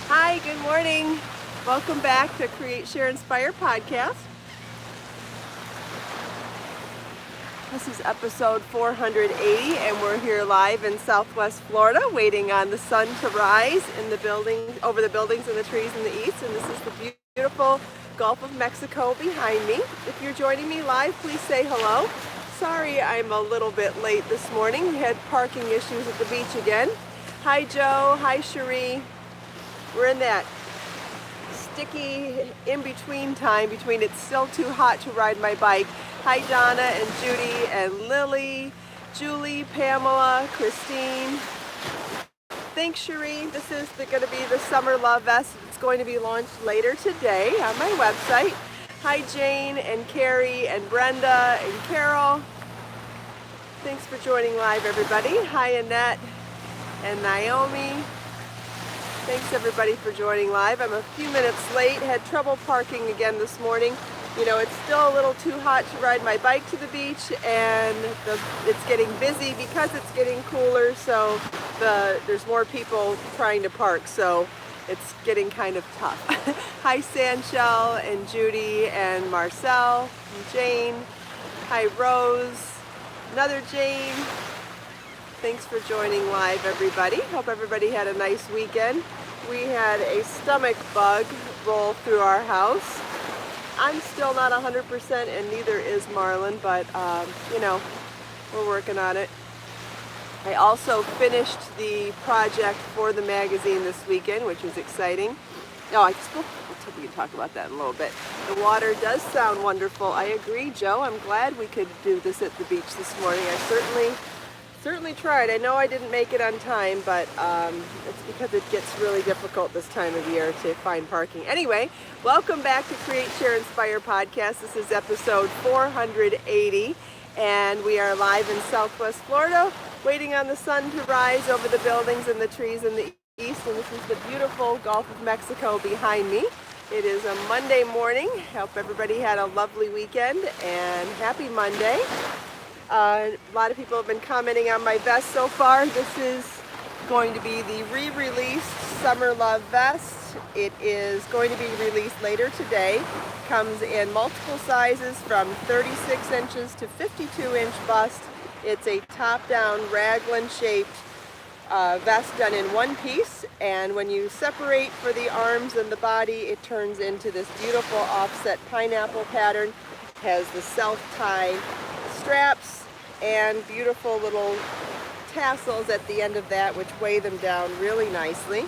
Hi, good morning. Welcome back to Create, Share, Inspire podcast. This is episode 480, and we're here live in Southwest Florida, waiting on the sun to rise in the building, over the buildings and the trees in the east. And this is the beautiful Gulf of Mexico behind me. If you're joining me live, please say hello. Sorry, I'm a little bit late this morning. We had parking issues at the beach again. Hi, Joe. Hi, Cherie. We're in that sticky in-between time between it's still too hot to ride my bike. Hi, Donna and Judy and Lily, Julie, Pamela, Christine. Thanks, Cherie. This is going to be the Summer Love Vest. It's going to be launched later today on my website. Hi, Jane and Carrie and Brenda and Carol. Thanks for joining live, everybody. Hi, Annette and Naomi. Thanks everybody for joining live. I'm a few minutes late, had trouble parking again this morning. You know, it's still a little too hot to ride my bike to the beach, and it's getting busy because it's getting cooler, so there's more people trying to park, so it's getting kind of tough. Hi Sanchel and Judy and Marcel and Jane. Hi Rose, another Jane. Thanks for joining live, everybody. Hope everybody had a nice weekend. We had a stomach bug roll through our house. I'm still not 100%, and neither is Marlon, but you know, we're working on it. I also finished the project for the magazine this weekend, which was exciting. No, we can talk about that in a little bit. The water does sound wonderful. I agree, Joe. I'm glad we could do this at the beach this morning. I certainly tried. I know I didn't make it on time, but it's because it gets really difficult this time of year to find parking. Anyway, welcome back to Create, Share, Inspire podcast. This is episode 480, and we are live in Southwest Florida, waiting on the sun to rise over the buildings and the trees in the east. And this is the beautiful Gulf of Mexico behind me. It is a Monday morning. Hope everybody had a lovely weekend, and happy Monday. A lot of people have been commenting on my vest so far. This is going to be the re-released Summer Love Vest. It is going to be released later today. Comes in multiple sizes from 36 inches to 52-inch bust. It's a top-down raglan shaped vest done in one piece, and when you separate for the arms and the body, it turns into this beautiful offset pineapple pattern. It has the self-tie straps and beautiful little tassels at the end of that, which weigh them down really nicely.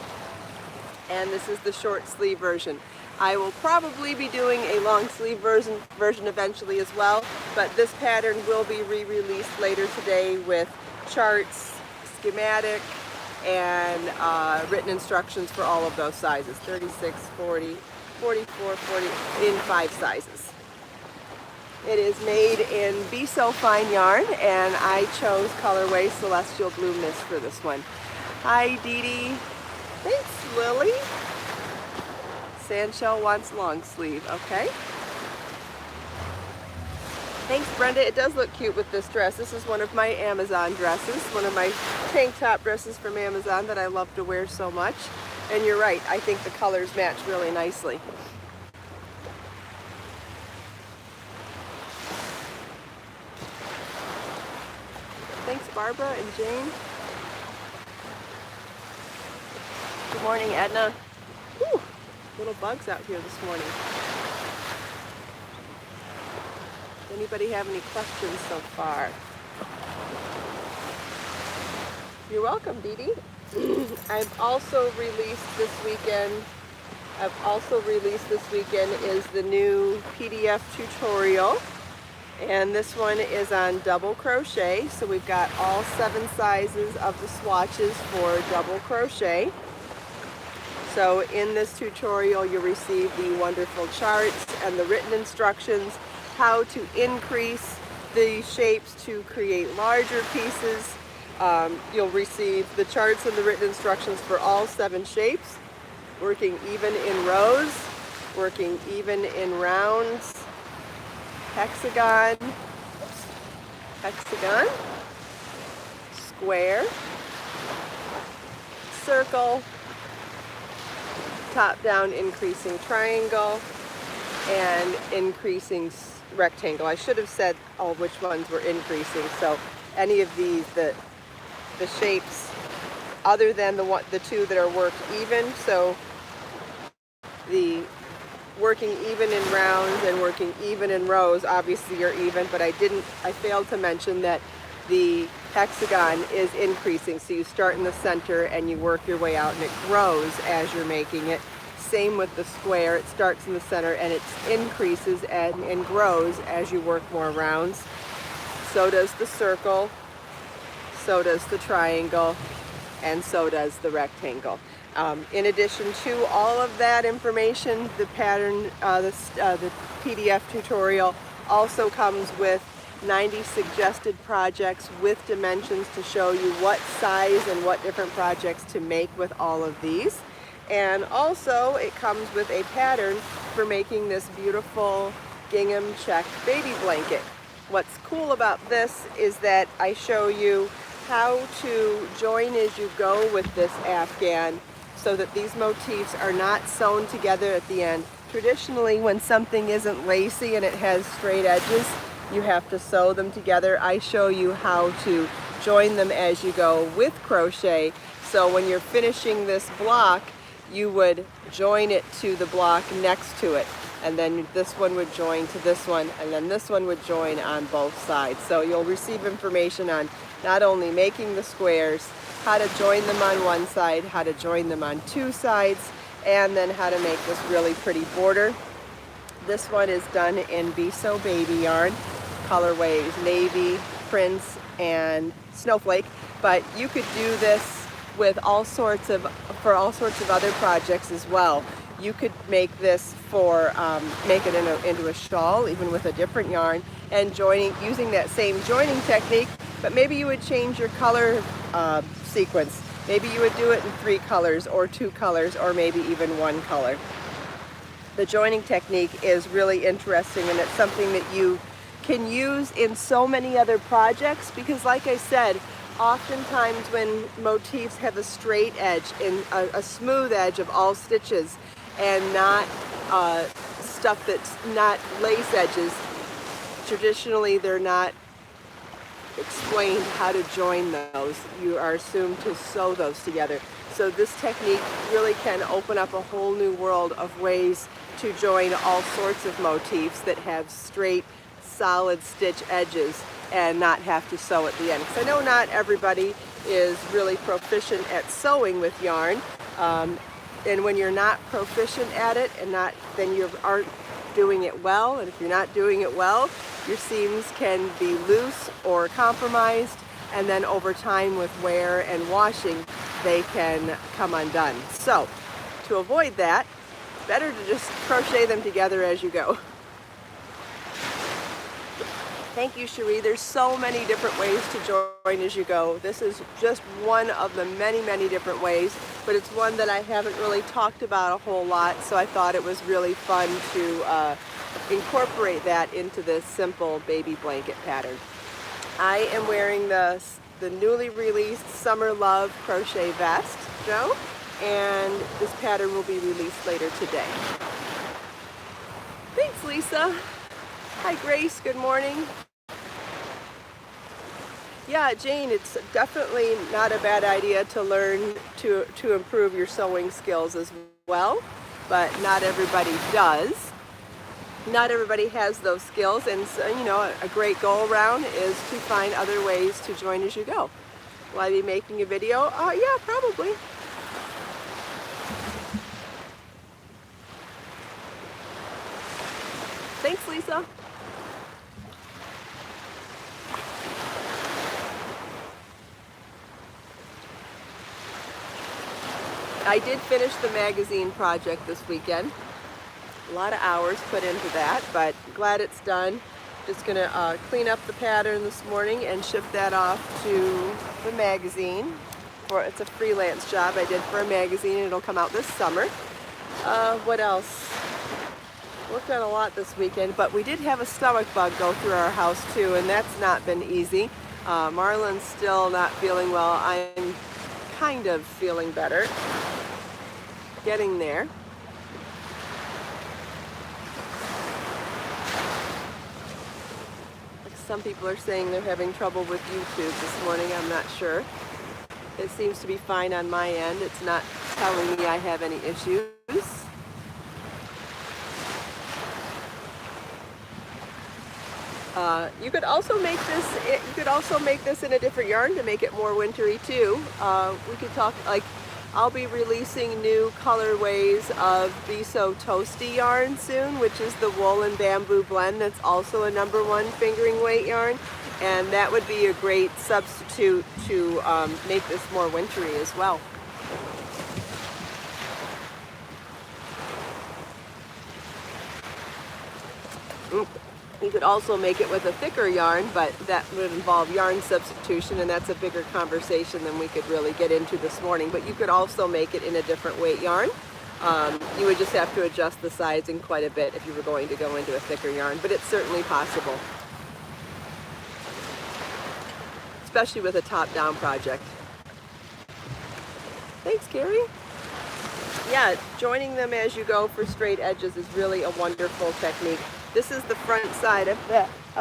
And this is the short sleeve version. I will probably be doing a long sleeve version eventually as well, but this pattern will be re-released later today with charts, schematic, and written instructions for all of those sizes, 36, 40, 44, 40, in 5 sizes. It is made in Be So Fine yarn, and I chose colorway Celestial Blue Mist for this one. Hi, Dee Dee. Thanks, Lily. Sandshell wants long sleeve. Okay. Thanks, Brenda. It does look cute with this dress. This is one of my Amazon dresses, one of my tank top dresses from Amazon that I love to wear so much. And you're right, I think the colors match really nicely. Thanks, Barbara and Jane. Good morning, Edna. Whew, little bugs out here this morning. Anybody have any questions so far? You're welcome, Dee Dee. I've also released this weekend is the new PDF tutorial. And this one is on double crochet. So we've got all 7 sizes of the swatches for double crochet. So in this tutorial, you'll receive the wonderful charts and the written instructions, how to increase the shapes to create larger pieces. You'll receive the charts and the written instructions for all 7 shapes, working even in rows, working even in rounds, hexagon, hexagon, square, circle, top down increasing triangle, and increasing rectangle. I should have said which ones were increasing. So any of these, the shapes other than the two that are worked even, so the working even in rounds and working even in rows obviously are even, but I failed to mention that the hexagon is increasing. So you start in the center and you work your way out and it grows as you're making it. Same with the square, it starts in the center and it increases and grows as you work more rounds. So does the circle, so does the triangle, and so does the rectangle. In addition to all of that information, the pattern, the PDF tutorial also comes with 90 suggested projects with dimensions to show you what size and what different projects to make with all of these. And also it comes with a pattern for making this beautiful gingham check baby blanket. What's cool about this is that I show you how to join as you go with this afghan so that these motifs are not sewn together at the end. Traditionally, when something isn't lacy and it has straight edges, you have to sew them together. I show you how to join them as you go with crochet. So when you're finishing this block, you would join it to the block next to it. And then this one would join to this one, and then this one would join on both sides. So you'll receive information on not only making the squares, how to join them on one side, how to join them on two sides, and then how to make this really pretty border. This one is done in Be So Baby yarn, colorways navy, prince, and snowflake. But you could do this with for all sorts of other projects as well. You could make this for, make it into a shawl, even with a different yarn, and using that same joining technique, but maybe you would change your color sequence. Maybe you would do it in 3 colors or 2 colors or maybe even 1 color. The joining technique is really interesting, and it's something that you can use in so many other projects because, like I said, oftentimes when motifs have a straight edge and a smooth edge of all stitches and not stuff that's not lace edges, traditionally they're not explained how to join those. You are assumed to sew those together. So this technique really can open up a whole new world of ways to join all sorts of motifs that have straight, solid stitch edges and not have to sew at the end. Because I know not everybody is really proficient at sewing with yarn. And when you're not proficient at it then you aren't doing it well. And if you're not doing it well, your seams can be loose or compromised, and then over time with wear and washing, they can come undone. So to avoid that, better to just crochet them together as you go. Thank you, Cherie. There's so many different ways to join as you go. This is just one of the many, many different ways, but it's one that I haven't really talked about a whole lot, so I thought it was really fun to incorporate that into this simple baby blanket pattern. I am wearing the newly released Summer Love crochet vest, Joe, and this pattern will be released later today. Thanks, Lisa. Hi, Grace. Good morning. Yeah, Jane, it's definitely not a bad idea to learn to improve your sewing skills as well, but not everybody does. Not everybody has those skills, and so, you know, a great go around is to find other ways to join as you go. Will I be making a video? Yeah, probably. Thanks, Lisa. I did finish the magazine project this weekend. A lot of hours put into that, but glad it's done. Just gonna clean up the pattern this morning and ship that off to the magazine. It's a freelance job I did for a magazine. It'll come out this summer. What else? Worked on a lot this weekend, but we did have a stomach bug go through our house too, and that's not been easy. Marlon's still not feeling well. I'm kind of feeling better. Getting there. some people are saying they're having trouble with YouTube this morning. I'm not sure. It seems to be fine on my end. It's not telling me I have any issues. You could also make this. You could also make this in a different yarn to make it more wintry too. We could talk like I'll be releasing new colorways of Be So Toasty yarn soon, which is the wool and bamboo blend. That's also a #1 fingering weight yarn, and that would be a great substitute to make this more wintry as well. You could also make it with a thicker yarn, but that would involve yarn substitution, and that's a bigger conversation than we could really get into this morning. But you could also make it in a different weight yarn. You would just have to adjust the sizing quite a bit if you were going to go into a thicker yarn, but it's certainly possible, especially with a top-down project. Thanks, Carrie. Yeah, joining them as you go for straight edges is really a wonderful technique. This is the front side of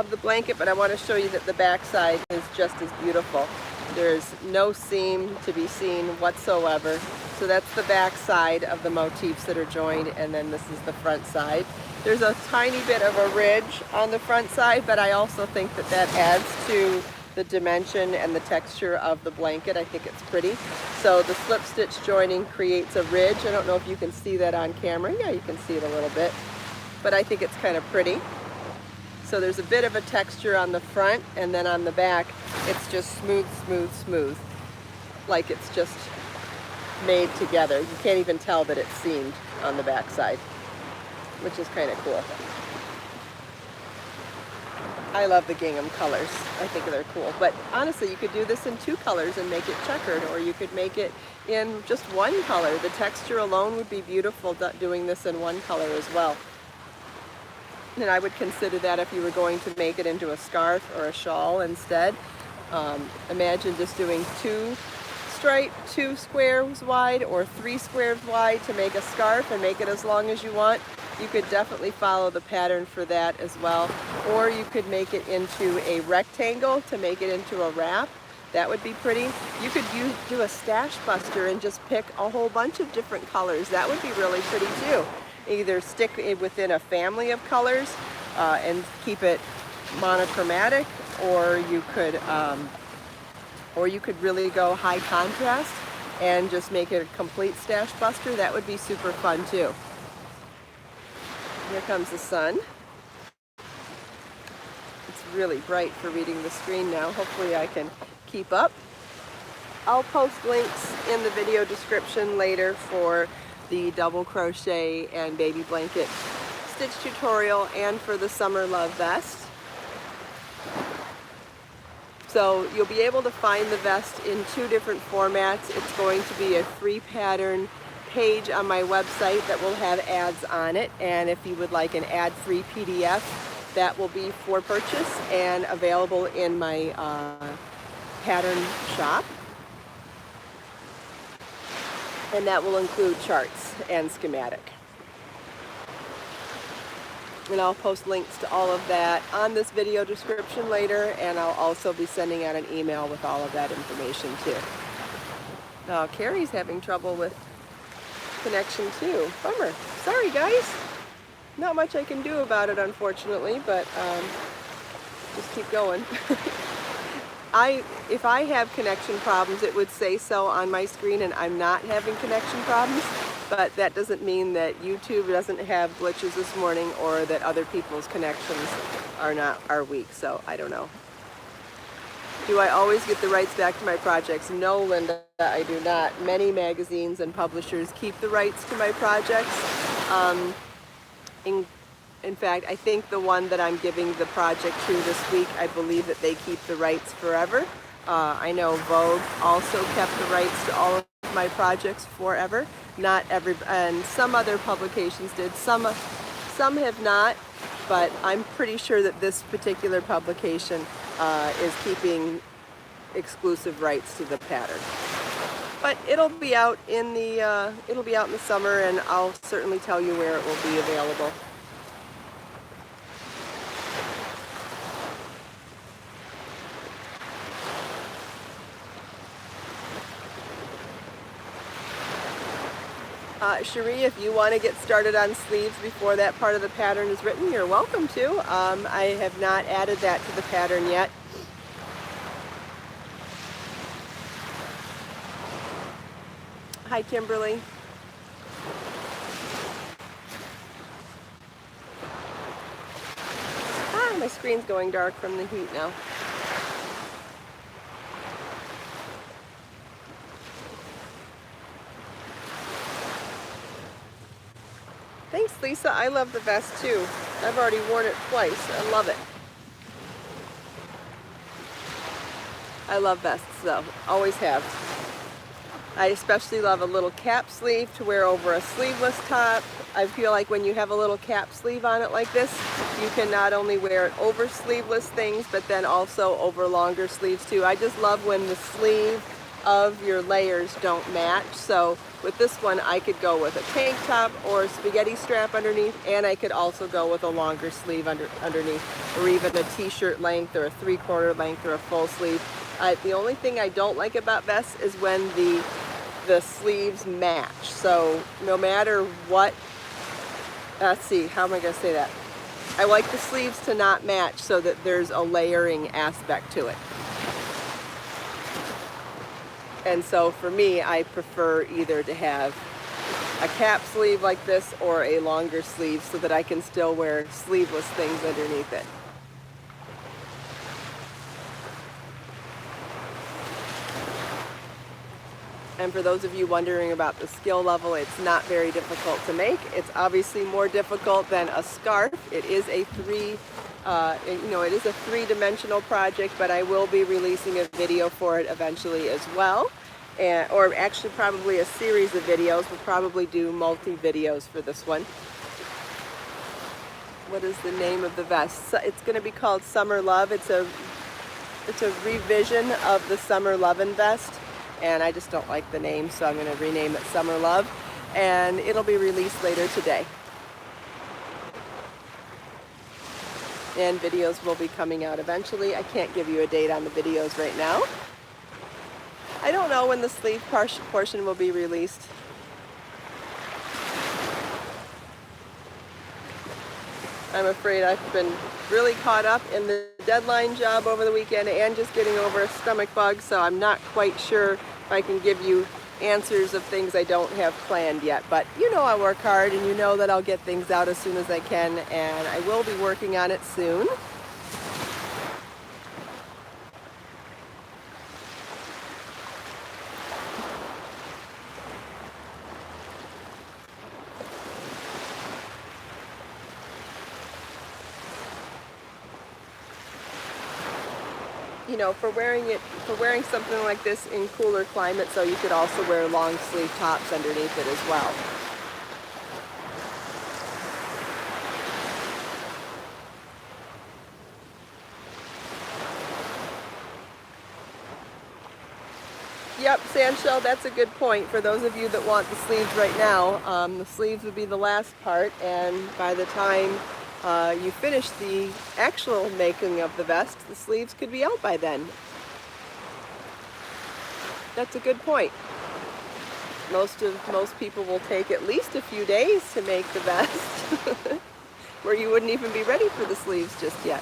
the blanket, but I want to show you that the back side is just as beautiful. There's no seam to be seen whatsoever. So that's the back side of the motifs that are joined, and then this is the front side. There's a tiny bit of a ridge on the front side, but I also think that that adds to the dimension and the texture of the blanket. I think it's pretty. So the slip stitch joining creates a ridge. I don't know if you can see that on camera. Yeah, you can see it a little bit. But I think it's kind of pretty. So there's a bit of a texture on the front, and then on the back, it's just smooth, smooth, smooth. Like it's just made together. You can't even tell that it's seamed on the back side, which is kind of cool. I love the gingham colors. I think they're cool. But honestly, you could do this in 2 colors and make it checkered, or you could make it in just 1 color. The texture alone would be beautiful doing this in 1 color as well. And I would consider that if you were going to make it into a scarf or a shawl instead. Imagine just doing 2 squares wide or 3 squares wide to make a scarf and make it as long as you want. You could definitely follow the pattern for that as well. Or you could make it into a rectangle to make it into a wrap. That would be pretty. You could do a stash buster and just pick a whole bunch of different colors. That would be really pretty too. Either stick it within a family of colors and keep it monochromatic, or you could really go high contrast and just make it a complete stash buster. That would be super fun too. Here comes the sun. It's really bright for reading the screen now. Hopefully I can keep up. I'll post links in the video description later for the double crochet and baby blanket stitch tutorial and for the Summer Love vest. So you'll be able to find the vest in 2 different formats. It's going to be a free pattern page on my website that will have ads on it, and if you would like an ad-free PDF, that will be for purchase and available in my pattern shop. And that will include charts and schematic. And I'll post links to all of that on this video description later, and I'll also be sending out an email with all of that information too. Now Carrie's having trouble with connection too. Bummer. Sorry guys. Not much I can do about it unfortunately, but just keep going. If I have connection problems, it would say so on my screen, and I'm not having connection problems, but that doesn't mean that YouTube doesn't have glitches this morning or that other people's connections are weak, so I don't know. Do I always get the rights back to my projects? No, Linda, I do not. Many magazines and publishers keep the rights to my projects. In fact, I think the one that I'm giving the project to this week, I believe that they keep the rights forever. I know Vogue also kept the rights to all of my projects forever. Not every, and some other publications did. Some have not, but I'm pretty sure that this particular publication is keeping exclusive rights to the pattern. But it'll be out in the summer, and I'll certainly tell you where it will be available. Cherie, if you want to get started on sleeves before that part of the pattern is written, you're welcome to. I have not added that to the pattern yet. Hi, Kimberly. My screen's going dark from the heat now. Thanks, Lisa. I love the vest too. I've already worn it twice. I love it. I love vests though. Always have. I especially love a little cap sleeve to wear over a sleeveless top. I feel like when you have a little cap sleeve on it like this, you can not only wear it over sleeveless things, but then also over longer sleeves too. I just love when the sleeve of your layers don't match. So with this one, I could go with a tank top or a spaghetti strap underneath, and I could also go with a longer sleeve underneath, or even a t-shirt length or a 3/4 length or a full sleeve. The only thing I don't like about vests is when the sleeves match. So no matter what, let's see, how am I going to say that? I like the sleeves to not match so that there's a layering aspect to it. And so for me, I prefer either to have a cap sleeve like this or a longer sleeve so that I can still wear sleeveless things underneath it. And for those of you wondering about the skill level, it's not very difficult to make. It's obviously more difficult than a scarf. It is a three-dimensional project, but I will be releasing a video for it eventually as well. Or actually probably a series of videos. We'll probably do multi-videos for this one. What is the name of the vest? It's going to be called Summer Love. It's a revision of the Summer Lovin' vest. And I just don't like the name, so I'm going to rename it Summer Love, and it'll be released later today. And videos will be coming out eventually. I can't give you a date on the videos right now. I don't know when the sleeve portion will be released. I'm afraid I've been really caught up in the deadline job over the weekend and just getting over a stomach bug, so I'm not quite sure if I can give you answers of things I don't have planned yet. But you know I work hard, and you know that I'll get things out as soon as I can, and I will be working on it soon. You know, for wearing something like this in cooler climates, so you could also wear long sleeve tops underneath it as well. Yep, Sandshell, that's a good point. For those of you that want the sleeves right now, the sleeves would be the last part, and by the time you finish the actual making of the vest, the sleeves could be out by then. That's a good point. Most people will take at least a few days to make the vest, where you wouldn't even be ready for the sleeves just yet.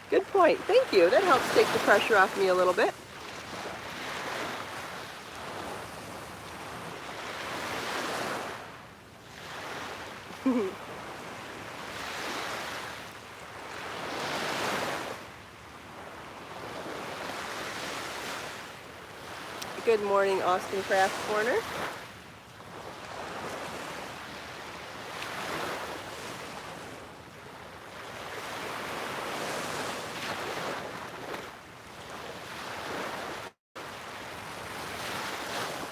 Good point. Thank you. That helps take the pressure off me a little bit. Good morning, Austin Craft Corner.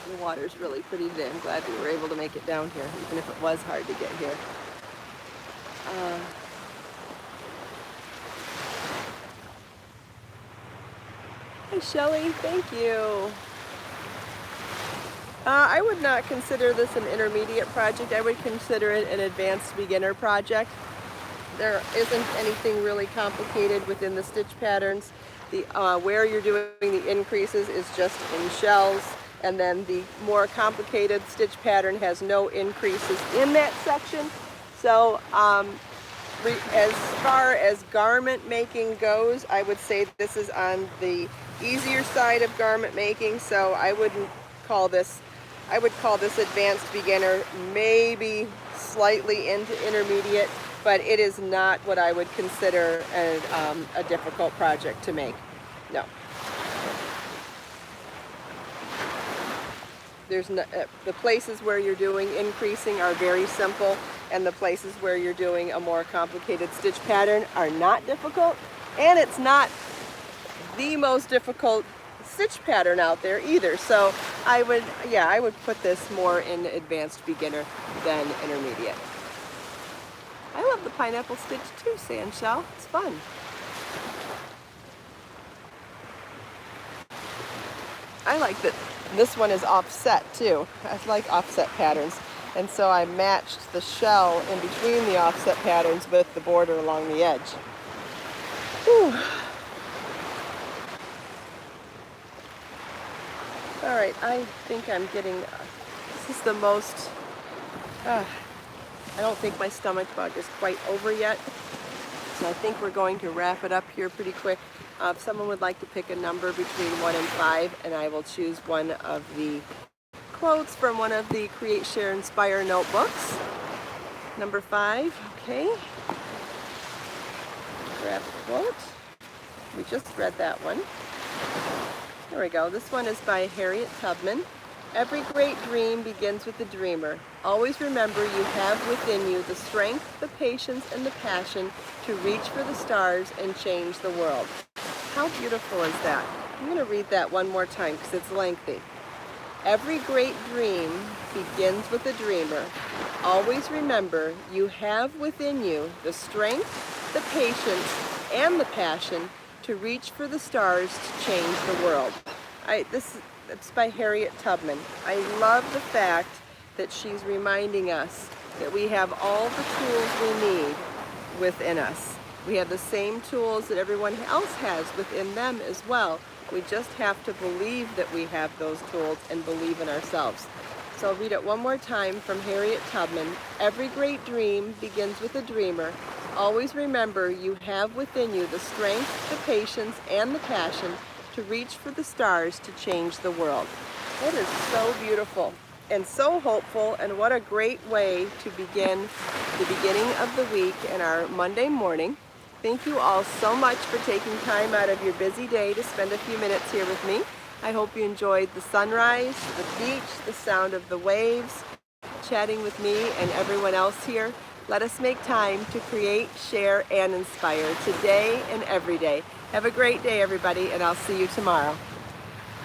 The water's really pretty today. I'm glad we were able to make it down here, even if it was hard to get here. Hi, Shelley. Thank you. I would not consider this an intermediate project. I would consider it an advanced beginner project. There isn't anything really complicated within the stitch patterns. Where you're doing the increases is just in shells. And then the more complicated stitch pattern has no increases in that section. So as far as garment making goes, I would say this is on the easier side of garment making, so I wouldn't call this, I would call this advanced beginner, maybe slightly into intermediate, but it is not what I would consider a difficult project to make. No. There's no, the places where you're doing increasing are very simple, and the places where you're doing a more complicated stitch pattern are not difficult, and it's not the most difficult stitch pattern out there either. So I would put this more in advanced beginner than intermediate. I love the pineapple stitch too, Sandshell. It's fun. I like that this one is offset too. I like offset patterns. And so I matched the shell in between the offset patterns with the border along the edge. Whew. All right, I think I'm getting, this is the most, I don't think my stomach bug is quite over yet. So I think we're going to wrap it up here pretty quick. If someone would like to pick a number between 1 and 5, and I will choose one of the quotes from one of the Create, Share, Inspire notebooks. Number 5, okay. Grab the quote. We just read that one. There we go. This one is by Harriet Tubman. Every great dream begins with the dreamer. Always remember you have within you the strength, the patience, and the passion to reach for the stars and change the world. How beautiful is that? I'm going to read that one more time because it's lengthy. Every great dream begins with a dreamer. Always remember you have within you the strength, the patience, and the passion to reach for the stars to change the world. It's by Harriet Tubman. I love the fact that she's reminding us that we have all the tools we need within us. We have the same tools that everyone else has within them as well. We just have to believe that we have those tools and believe in ourselves. So I'll read it one more time from Harriet Tubman. Every great dream begins with a dreamer. Always remember you have within you the strength, the patience, and the passion to reach for the stars to change the world. It is so beautiful and so hopeful, and what a great way to begin the beginning of the week and our Monday morning. Thank you all so much for taking time out of your busy day to spend a few minutes here with me. I hope you enjoyed the sunrise, the beach, the sound of the waves, chatting with me and everyone else here. Let us make time to create, share, and inspire today and every day. Have a great day, everybody, and I'll see you tomorrow.